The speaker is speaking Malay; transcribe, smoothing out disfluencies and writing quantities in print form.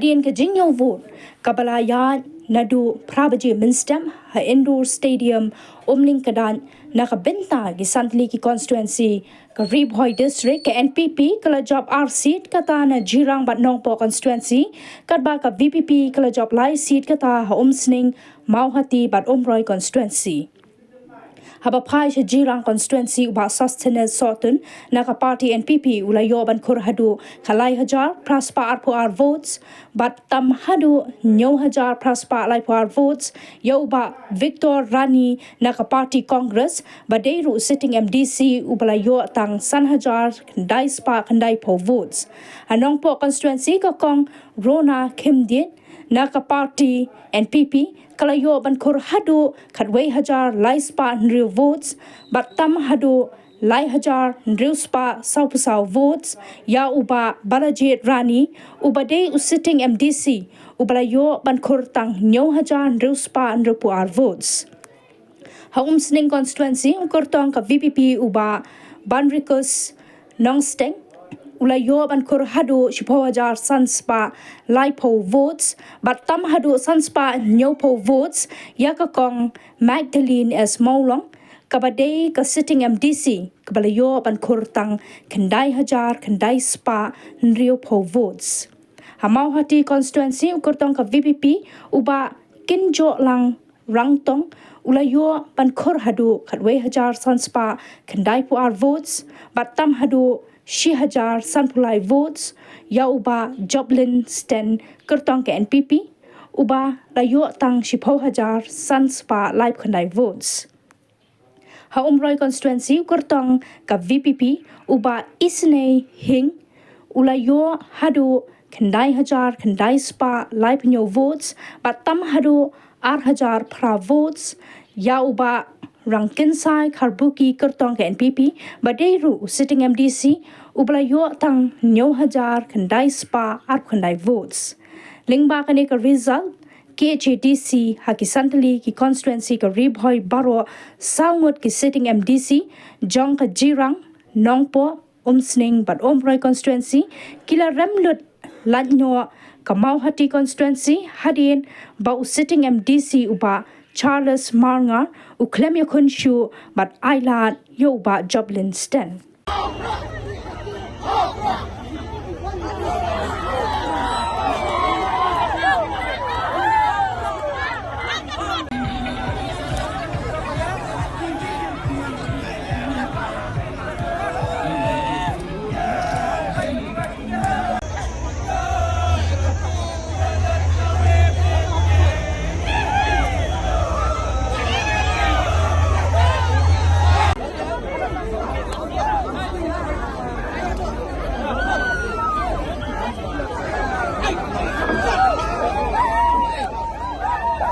Hadian ka jinyo vote kabalaya naduh prabaji minstem ha indoor stadium Lyngba nakabenta ki santli ki constituency ka Ri-Bhoi District ka NPP kala job R seat kata na jirang bat Mawphor constituency kadba ka VPP kala job lai seat kata ha sning Mawhati bat Roi constituency. Haba pai sa jirang constituency uba sustenance sortun naka party NPP ulayo ban kurhadu kalai hajar praspa arpuar votes bat tam hadu nyo hajar praspa laipuar votes ya uba Victor Rani naka party Congress badeiru sitting MDC ubalayo tang san hajar kandai spa kandai po votes. Anong po constituency ka kong Rona Kimdin naka party NPP kalayo ban kurhadu kadway hajar lai spa riew votes bat tam hadu lai hajar riew spa sau votes ya uba Balajit Rani ubade sitting MDC ubalayo ban kurtang nyo hajar riew spa riew puar votes. Sning constituency kurtang ka VPP uba Banrikus Nongsynshar ulayo ban kurhadu shipo hajar sanspa laipo votes but tam hadu sanspa nyopo votes yakakong Magdalene as Maulong kabade ka sitting MDC kabalayo ban kurtang kandai hajar kandai spa riew po votes. Mawhati constituency kurtang ka VPP uba kinjo lang rangtong ulayo ban kurhadu kadwe hajar sanspa kandai puar votes but tam hadu Shi hajar sanpulai votes ya uba Joblin Sten kertong ke NPP uba layo tang shipo hajar sanspa live kandai votes. Roi constituency kertong ka VPP uba isne hing ulayo hadu kandai hajar kandai spa live nyo votes but tam hadu hajar pra votes ya uba Rangkinsai Karbuki kertong ke NPP badeiru sitting MDC ubalayo tang nyo hajar kandai spa kandai votes. Lyngba kane ka result KHADC haki santli ki constituency ka Ri-Bhoi baro saungut ki sitting MDC jong ka jirang Mawphor sning bat Roi constituency kila remlut lanyo ka Mawhati constituency hadin ba sitting MDC uba Charles Marnga uklem yakun shu bat ailat yo ba Joblin Sten.